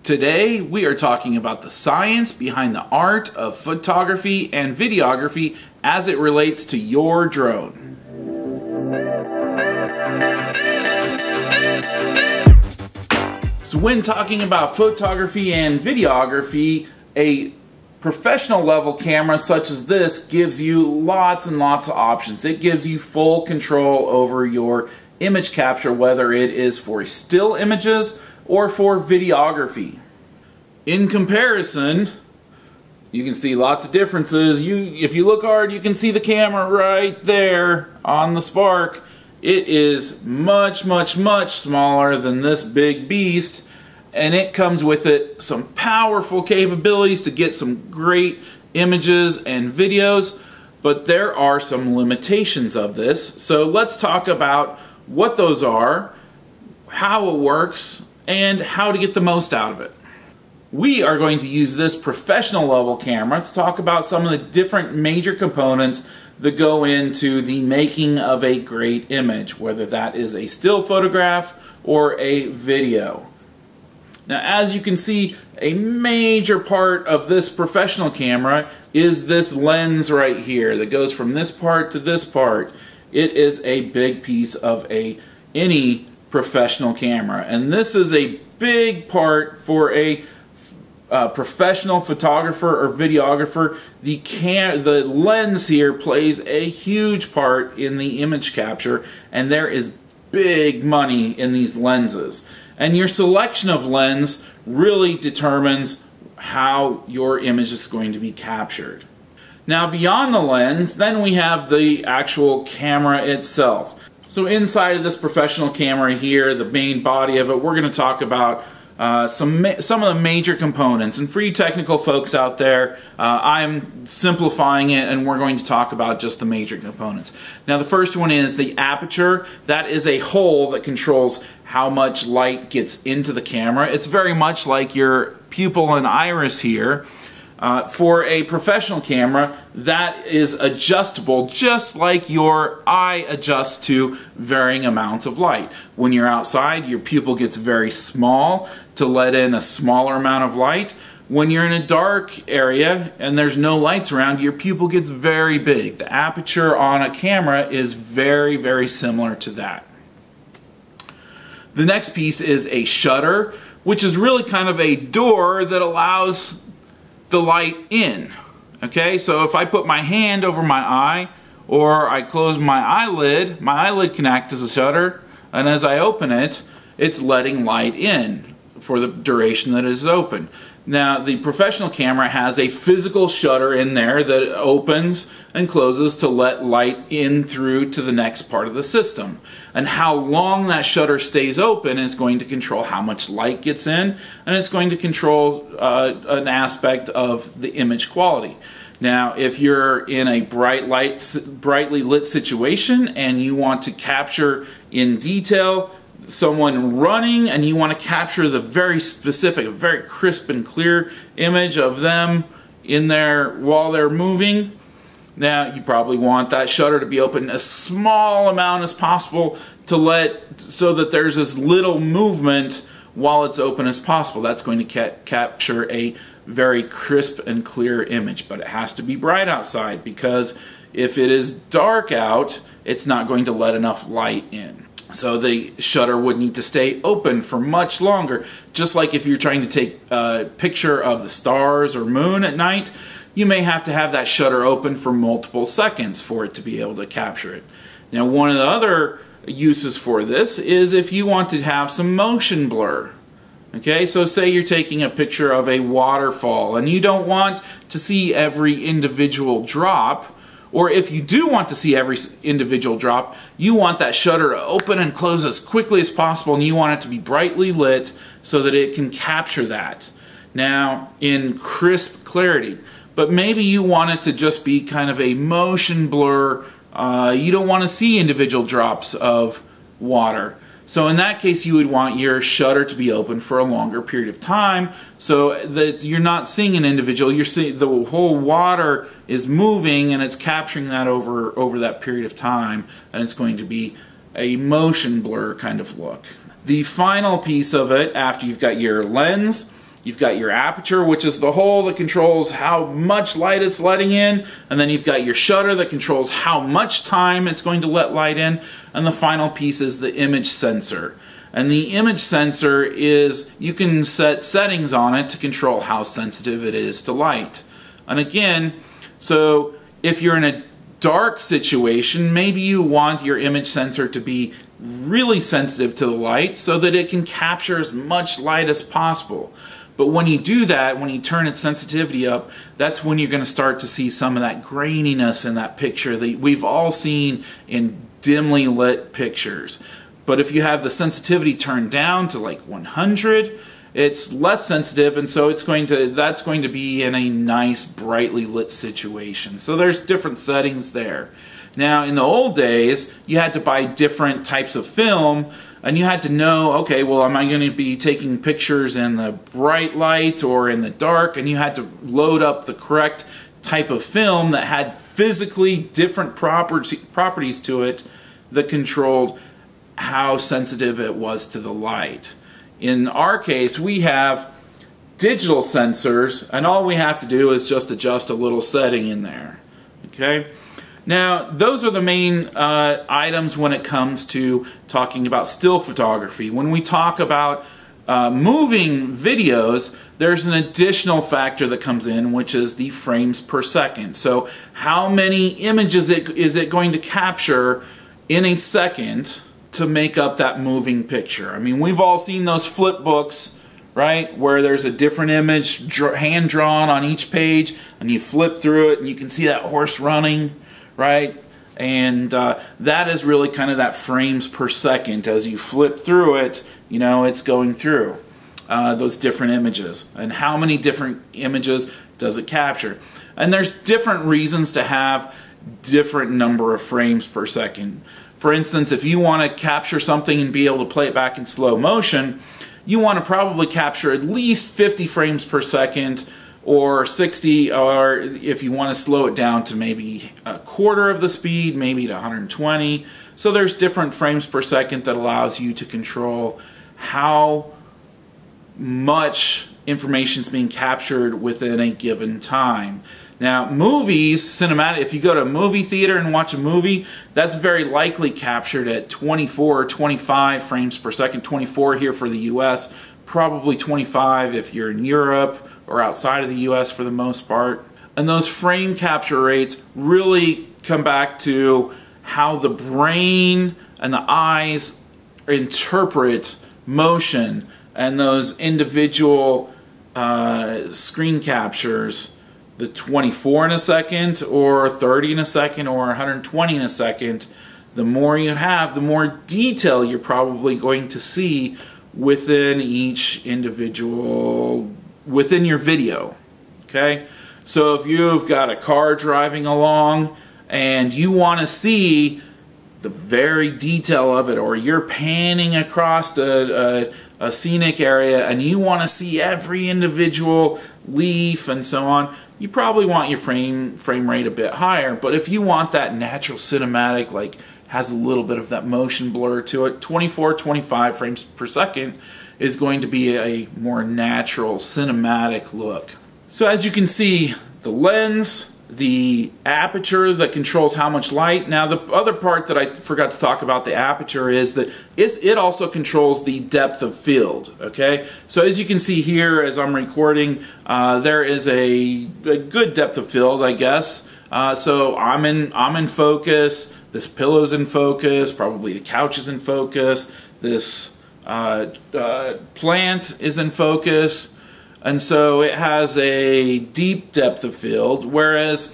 Today we are talking about the science behind the art of photography and videography as it relates to your drone. So when talking about photography and videography, a professional level camera such as this gives you lots and lots of options. It gives you full control over your image capture, whether it is for still images or for videography. In comparison, you can see lots of differences. If you look hard, you can see the camera right there on the Spark. It is much smaller than this big beast, and it comes with it some powerful capabilities to get some great images and videos, but there are some limitations of this. So let's talk about what those are, how it works, and how to get the most out of it. We are going to use this professional level camera to talk about some of the different major components that go into the making of a great image, whether that is a still photograph or a video. Now, as you can see, a major part of this professional camera is this lens right here that goes from this part to this part. It is a big piece of any professional camera, and this is a big part for a professional photographer or videographer. The lens here plays a huge part in the image capture, and there is big money in these lenses. And your selection of lens really determines how your image is going to be captured. Now, beyond the lens, then we have the actual camera itself. So inside of this professional camera here, the main body of it, we're going to talk about some of the major components. And for you technical folks out there, I'm simplifying it, and we're going to talk about just the major components. Now, the first one is the aperture. That is a hole that controls how much light gets into the camera. It's very much like your pupil and iris here. For a professional camera, that is adjustable just like your eye adjusts to varying amounts of light. When you're outside, your pupil gets very small to let in a smaller amount of light. When you're in a dark area and there's no lights around, your pupil gets very big. The aperture on a camera is very similar to that. The next piece is a shutter, which is really kind of a door that allows the light in. Okay, so if I put my hand over my eye or I close my eyelid can act as a shutter, and as I open it, it's letting light in for the duration that it is open. Now, the professional camera has a physical shutter in there that opens and closes to let light in through to the next part of the system. And how long that shutter stays open is going to control how much light gets in, and it's going to control an aspect of the image quality. Now, if you're in a brightly lit situation and you want to capture in detail someone running, and you want to capture the very specific, very crisp and clear image of them in there while they're moving, now you probably want that shutter to be open as small amount as possible so that there's as little movement while it's open as possible. That's going to capture a very crisp and clear image, but it has to be bright outside, because if it is dark out, it's not going to let enough light in. So the shutter would need to stay open for much longer. Just like if you're trying to take a picture of the stars or moon at night, you may have to have that shutter open for multiple seconds for it to be able to capture it. Now, one of the other uses for this is if you want to have some motion blur. Okay, so say you're taking a picture of a waterfall and you don't want to see every individual drop, or if you do want to see every individual drop, you want that shutter to open and close as quickly as possible, and you want it to be brightly lit so that it can capture that. Now, in crisp clarity. But maybe you want it to just be kind of a motion blur. You don't want to see individual drops of water. So in that case, you would want your shutter to be open for a longer period of time, so that you're not seeing an individual. You're seeing the whole water is moving, and it's capturing that over that period of time, and it's going to be a motion blur kind of look. The final piece of it, after you've got your lens, You've got your aperture, which is the hole that controls how much light it's letting in, and then you've got your shutter that controls how much time it's going to let light in, and the final piece is the image sensor. And the image sensor is, you can set settings on it to control how sensitive it is to light. And again, so if you're in a dark situation, maybe you want your image sensor to be really sensitive to the light so that it can capture as much light as possible. But when you do that, when you turn its sensitivity up, that's when you're going to start to see some of that graininess in that picture that we've all seen in dimly lit pictures. But if you have the sensitivity turned down to like 100, it's less sensitive, and so that's going to be in a nice brightly lit situation. So there's different settings there. Now in the old days, you had to buy different types of film, and you had to know, okay, well, am I going to be taking pictures in the bright light or in the dark? And you had to load up the correct type of film that had physically different properties to it that controlled how sensitive it was to the light. In our case, we have digital sensors, and all we have to do is just adjust a little setting in there. Okay? Now, those are the main items when it comes to talking about still photography. When we talk about moving videos, there's an additional factor that comes in, which is the frames per second. So how many images is it going to capture in a second to make up that moving picture? I mean, we've all seen those flip books, right, where there's a different image hand drawn on each page, and you flip through it and you can see that horse running, right? And that is really kind of that frames per second. As you flip through it, you know, it's going through those different images. And how many different images does it capture? And there's different reasons to have different number of frames per second. For instance, if you want to capture something and be able to play it back in slow motion, you want to probably capture at least 50 frames per second, or 60, or if you want to slow it down to maybe a quarter of the speed, maybe to 120. So there's different frames per second that allows you to control how much information is being captured within a given time. Now, movies, cinematic, if you go to a movie theater and watch a movie, that's very likely captured at 24 or 25 frames per second. 24 here for the US, probably 25 if you're in Europe or outside of the US for the most part. And those frame capture rates really come back to how the brain and the eyes interpret motion, and those individual screen captures, the 24 in a second or 30 in a second or 120 in a second, the more you have, the more detail you're probably going to see within each individual, within your video. Okay? So if you've got a car driving along and you want to see the very detail of it, or you're panning across a scenic area and you want to see every individual leaf and so on, you probably want your frame rate a bit higher. But if you want that natural cinematic, like has a little bit of that motion blur to it, 24, 25 frames per second is going to be a more natural cinematic look. So as you can see, the lens, the aperture that controls how much light. Now the other part that I forgot to talk about the aperture is that it also controls the depth of field. Okay, so as you can see here as I'm recording, there is a good depth of field, I guess. So I'm in focus, this pillow's in focus, probably the couch is in focus, this plant is in focus. And so it has a deep depth of field, whereas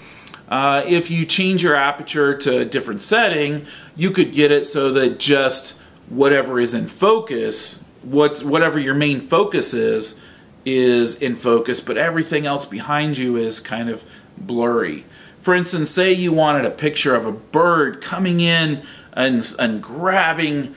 if you change your aperture to a different setting, you could get it so that just whatever is in focus, whatever your main focus is in focus, but everything else behind you is kind of blurry. For instance, say you wanted a picture of a bird coming in and grabbing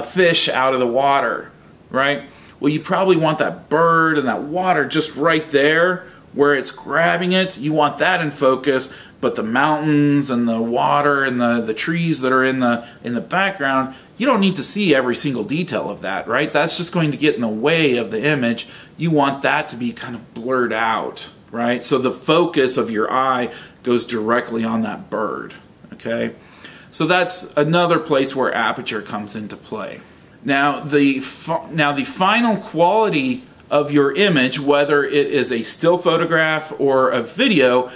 fish out of the water, right? Well, you probably want that bird and that water just right there where it's grabbing it. You want that in focus, but the mountains and the water and the trees that are in the background, you don't need to see every single detail of that, right? That's just going to get in the way of the image. You want that to be kind of blurred out, right? So the focus of your eye goes directly on that bird, okay? So that's another place where aperture comes into play. Now the final quality of your image, whether it is a still photograph or a video,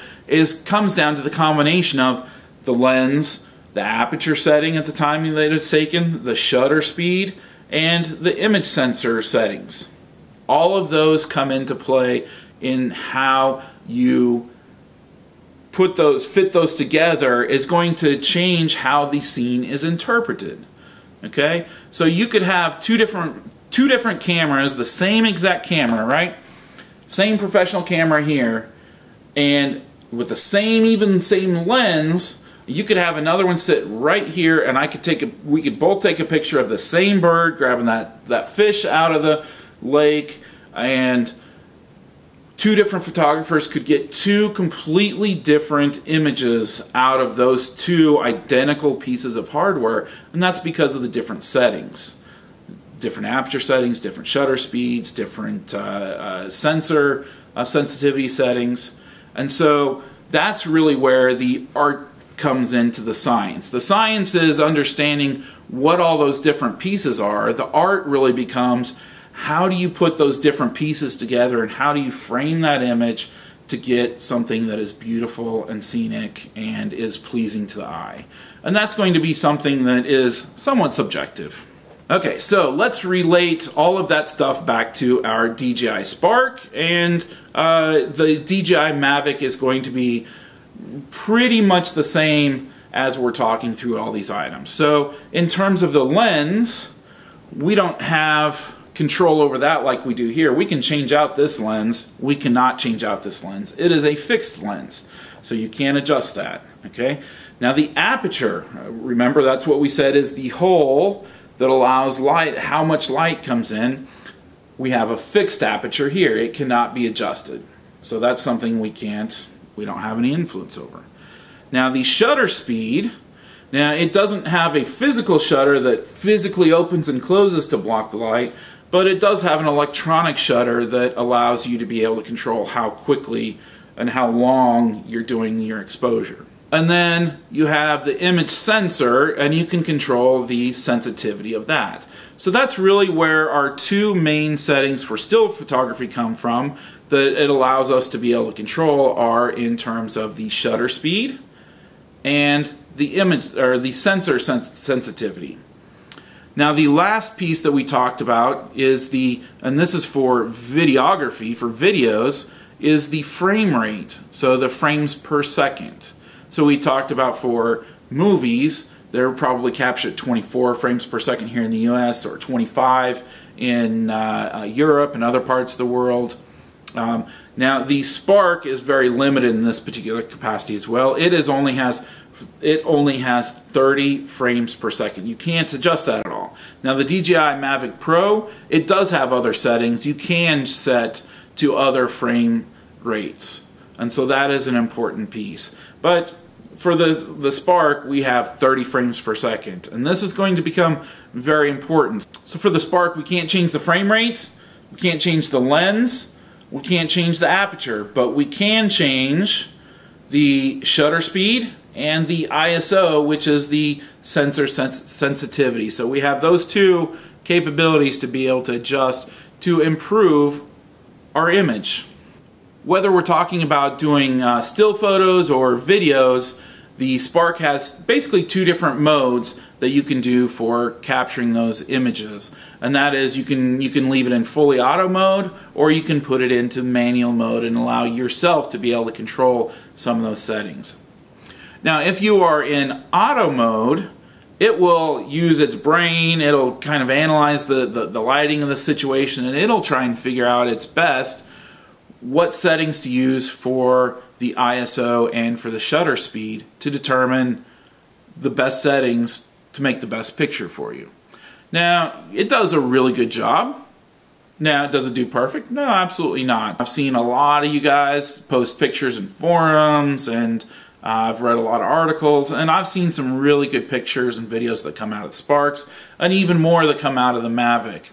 comes down to the combination of the lens, the aperture setting at the time that it's taken, the shutter speed, and the image sensor settings. All of those come into play in how you fit those together is going to change how the scene is interpreted. Okay? So you could have two different cameras, the same exact camera, right? Same professional camera here, and with the same lens, you could have another one sit right here, and we could both take a picture of the same bird, grabbing that fish out of the lake, and two different photographers could get two completely different images out of those two identical pieces of hardware, and that's because of the different settings. Different aperture settings, different shutter speeds, different sensor sensitivity settings. And so that's really where the art comes into the science. The science is understanding what all those different pieces are. The art really becomes, how do you put those different pieces together and how do you frame that image to get something that is beautiful and scenic and is pleasing to the eye. And that's going to be something that is somewhat subjective. Okay, so let's relate all of that stuff back to our DJI Spark, and the DJI Mavic is going to be pretty much the same as we're talking through all these items. So in terms of the lens, we don't have control over that like we do here. We can change out this lens. We cannot change out this lens. It is a fixed lens, so you can't adjust that. Okay. Now the aperture, remember that's what we said is the hole that allows light, how much light comes in. We have a fixed aperture here. It cannot be adjusted. So that's something we don't have any influence over. Now the shutter speed, now it doesn't have a physical shutter that physically opens and closes to block the light, but it does have an electronic shutter that allows you to be able to control how quickly and how long you're doing your exposure. And then you have the image sensor, and you can control the sensitivity of that. So that's really where our two main settings for still photography come from that it allows us to be able to control are in terms of the shutter speed and the image or the sensor sensitivity. Now the last piece that we talked about is and this is for videography, for videos, is the frame rate, so the frames per second. So we talked about for movies, they're probably captured at 24 frames per second here in the US, or 25 in Europe and other parts of the world. Now the Spark is very limited in this particular capacity as well. It only has 30 frames per second. You can't adjust that at all. Now the DJI Mavic Pro, it does have other settings. You can set to other frame rates. And so that is an important piece. But for the Spark, we have 30 frames per second. And this is going to become very important. So for the Spark, we can't change the frame rate, we can't change the lens, we can't change the aperture, but we can change the shutter speed and the ISO, which is the sensor sensitivity. So we have those two capabilities to be able to adjust to improve our image. Whether we're talking about doing still photos or videos, the Spark has basically two different modes that you can do for capturing those images. And that is you can leave it in fully auto mode, or you can put it into manual mode and allow yourself to be able to control some of those settings. Now if you are in auto mode, it will use its brain, it'll kind of analyze the lighting of the situation, and it'll try and figure out its best what settings to use for the ISO and for the shutter speed to determine the best settings to make the best picture for you. Now, it does a really good job. Now, does it do perfect? No, absolutely not. I've seen a lot of you guys post pictures in forums and I've read a lot of articles, and I've seen some really good pictures and videos that come out of the Sparks, and even more that come out of the Mavic.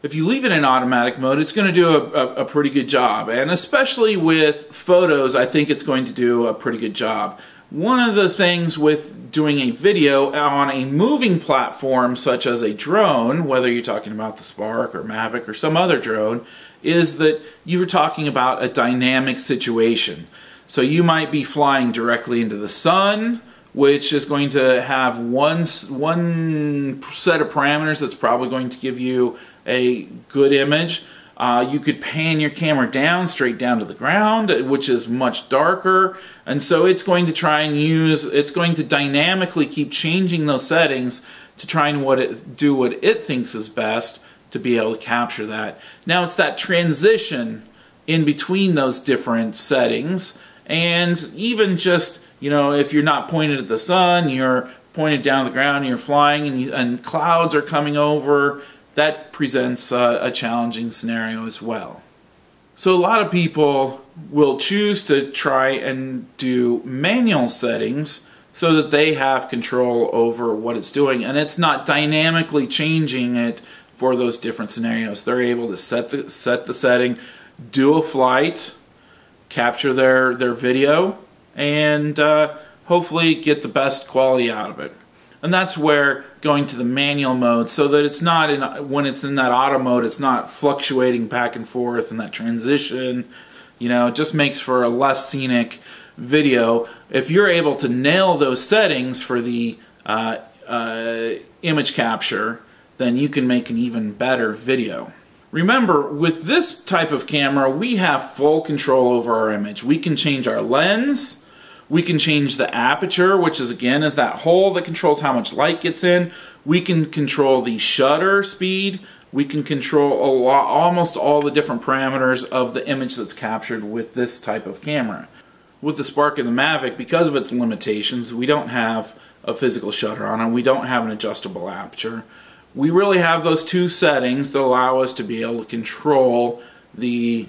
If you leave it in automatic mode, it's going to do a pretty good job, and especially with photos, I think it's going to do a pretty good job. One of the things with doing a video on a moving platform such as a drone, whether you're talking about the Spark or Mavic or some other drone, is that you're talking about a dynamic situation. So you might be flying directly into the sun, which is going to have one set of parameters that's probably going to give you a good image. You could pan your camera down, straight down to the ground, which is much darker, and so it's going to try and it's going to dynamically keep changing those settings to try and do what it thinks is best to be able to capture that. Now it's that transition in between those different settings, and even just, you know, if you're not pointed at the sun, you're pointed down to the ground, you're flying, and clouds are coming over, that presents a challenging scenario as well. So a lot of people will choose to try and do manual settings so that they have control over what it's doing, and it's not dynamically changing it for those different scenarios. They're able to set the setting, do a flight, capture their video, and hopefully get the best quality out of it. And that's where going to the manual mode, so that it's not when it's in that auto mode, it's not fluctuating back and forth, and that transition, you know, just makes for a less scenic video. If you're able to nail those settings for the image capture, then you can make an even better video. Remember, with this type of camera, we have full control over our image. We can change our lens, we can change the aperture, which is again is that hole that controls how much light gets in. We can control the shutter speed. We can control almost all the different parameters of the image that's captured with this type of camera. With the Spark and the Mavic, because of its limitations, we don't have a physical shutter on it. We don't have an adjustable aperture. We really have those two settings that allow us to be able to control the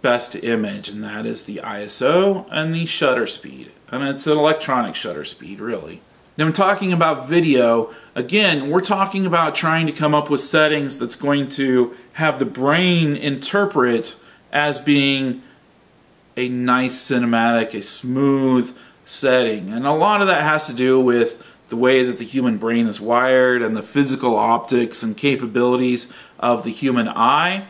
best image, and that is the ISO and the shutter speed. And it's an electronic shutter speed, really. Now, I'm talking about video. Again, we're talking about trying to come up with settings that's going to have the brain interpret as being a nice cinematic, a smooth setting. And a lot of that has to do with the way that the human brain is wired and the physical optics and capabilities of the human eye.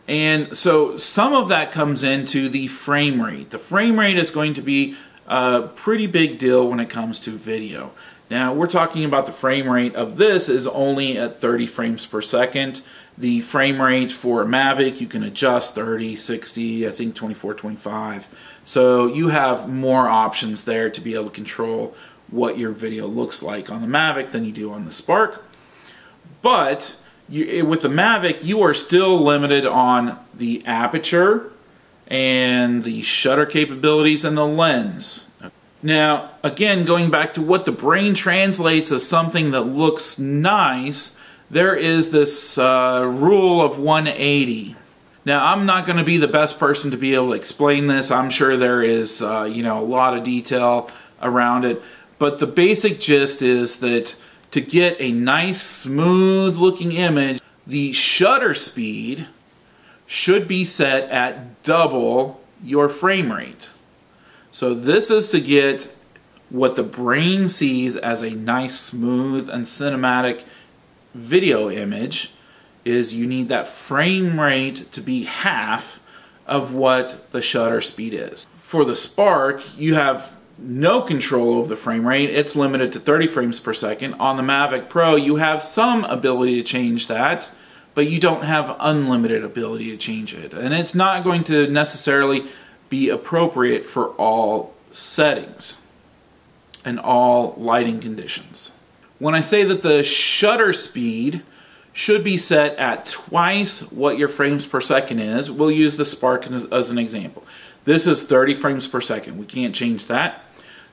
And so some of that comes into the frame rate. The frame rate is going to be a pretty big deal when it comes to video. Now, we're talking about the frame rate of this is only at 30 frames per second. The frame rate for Mavic, you can adjust 30, 60, I think 24, 25. So you have more options there to be able to control what your video looks like on the Mavic than you do on the Spark. But with the Mavic, you are still limited on the aperture and the shutter capabilities and the lens. Now, again, going back to what the brain translates as something that looks nice, there is this rule of 180. Now, I'm not going to be the best person to be able to explain this. I'm sure there is you know, a lot of detail around it, but the basic gist is that to get a nice, smooth looking image, the shutter speed should be set at double your frame rate. So this is to get what the brain sees as a nice, smooth, and cinematic video image. Is you need that frame rate to be half of what the shutter speed is. For the Spark, you have no control over the frame rate. It's limited to 30 frames per second. On the Mavic Pro, you have some ability to change that, but you don't have unlimited ability to change it. And it's not going to necessarily be appropriate for all settings and all lighting conditions. When I say that the shutter speed should be set at twice what your frames per second is, we'll use the Spark as an example. This is 30 frames per second. We can't change that.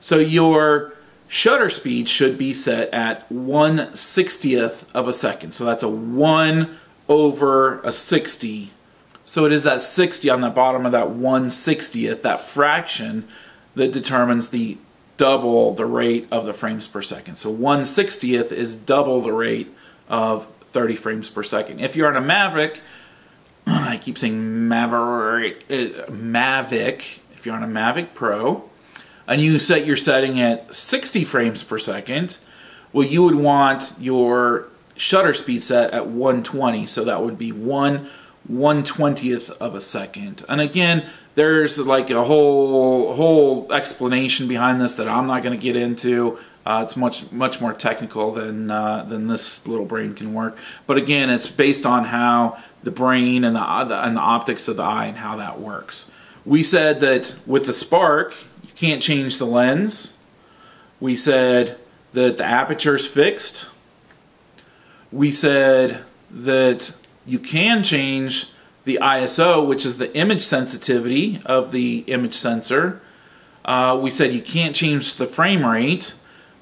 So your shutter speed should be set at 1/60th of a second. So that's a 1 over a 60. So it is that 60 on the bottom of that 1/60th, that fraction, that determines the double the rate of the frames per second. So 1/60th is double the rate of 30 frames per second. If you're on a Mavic, I keep saying Mavic, if you're on a Mavic Pro, and you set your setting at 60 frames per second, well, you would want your shutter speed set at 120, so that would be 1/120th of a second. And again, there's like a whole explanation behind this that I'm not going to get into. It's much more technical than this little brain can work. But again, it's based on how the brain and the optics of the eye and how that works. We said that with the Spark, you can't change the lens. We said that the aperture's fixed. We said that you can change the ISO, which is the image sensitivity of the image sensor. We said you can't change the frame rate.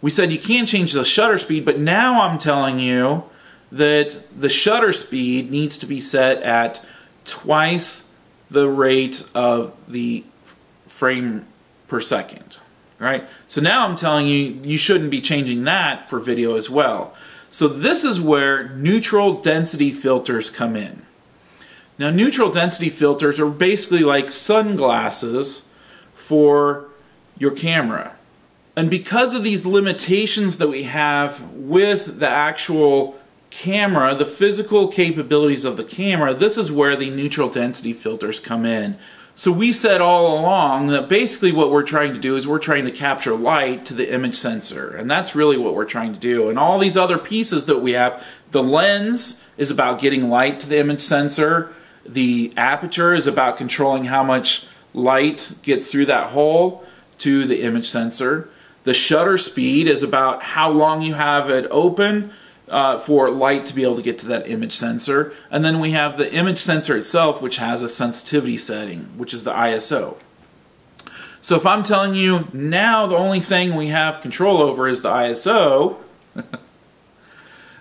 We said you can't change the shutter speed, but now I'm telling you that the shutter speed needs to be set at twice the rate of the frame per second. Right? So now I'm telling you, you shouldn't be changing that for video as well. So this is where neutral density filters come in. Now, neutral density filters are basically like sunglasses for your camera. And because of these limitations that we have with the actual camera, the physical capabilities of the camera, this is where the neutral density filters come in. So we've said all along that basically what we're trying to do is we're trying to capture light to the image sensor. And that's really what we're trying to do. And all these other pieces that we have, the lens is about getting light to the image sensor. The aperture is about controlling how much light gets through that hole to the image sensor. The shutter speed is about how long you have it open for light to be able to get to that image sensor. And then we have the image sensor itself, which has a sensitivity setting, which is the ISO. So if I'm telling you now the only thing we have control over is the ISO,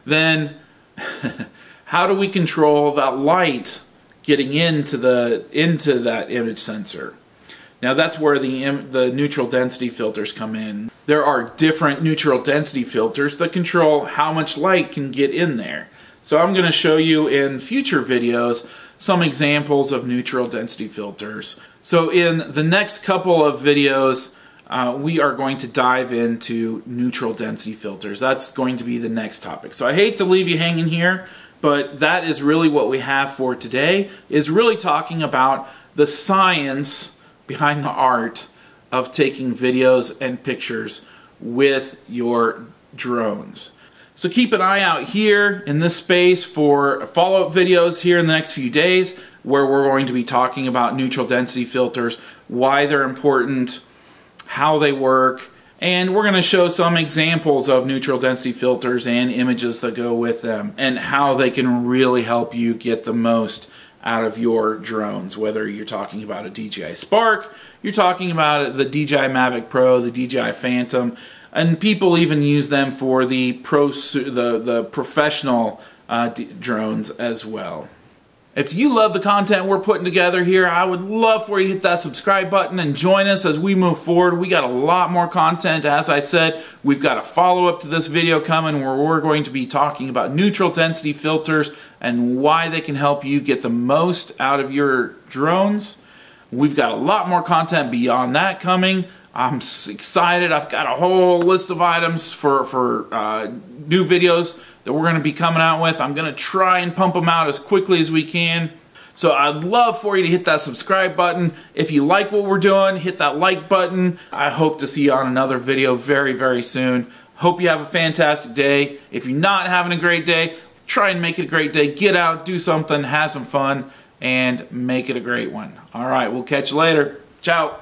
then how do we control that light getting into that image sensor? Now that's where the neutral density filters come in. There are different neutral density filters that control how much light can get in there. So I'm going to show you in future videos some examples of neutral density filters. So in the next couple of videos, we are going to dive into neutral density filters. That's going to be the next topic. So I hate to leave you hanging here, but that is really what we have for today, is really talking about the science behind the art of taking videos and pictures with your drones. So keep an eye out here in this space for follow-up videos here in the next few days where we're going to be talking about neutral density filters, why they're important, how they work, and we're going to show some examples of neutral density filters and images that go with them and how they can really help you get the most out of your drones, whether you're talking about a DJI Spark, you're talking about the DJI Mavic Pro, the DJI Phantom, and people even use them for the professional drones as well. If you love the content we're putting together here, I would love for you to hit that subscribe button and join us as we move forward. We got a lot more content. As I said, we've got a follow-up to this video coming where we're going to be talking about neutral density filters and why they can help you get the most out of your drones. We've got a lot more content beyond that coming. I'm excited. I've got a whole list of items for new videos that we're going to be coming out with. I'm going to try and pump them out as quickly as we can. So I'd love for you to hit that subscribe button. If you like what we're doing, hit that like button. I hope to see you on another video very, very soon. Hope you have a fantastic day. If you're not having a great day, try and make it a great day. Get out, do something, have some fun, and make it a great one. All right, we'll catch you later. Ciao.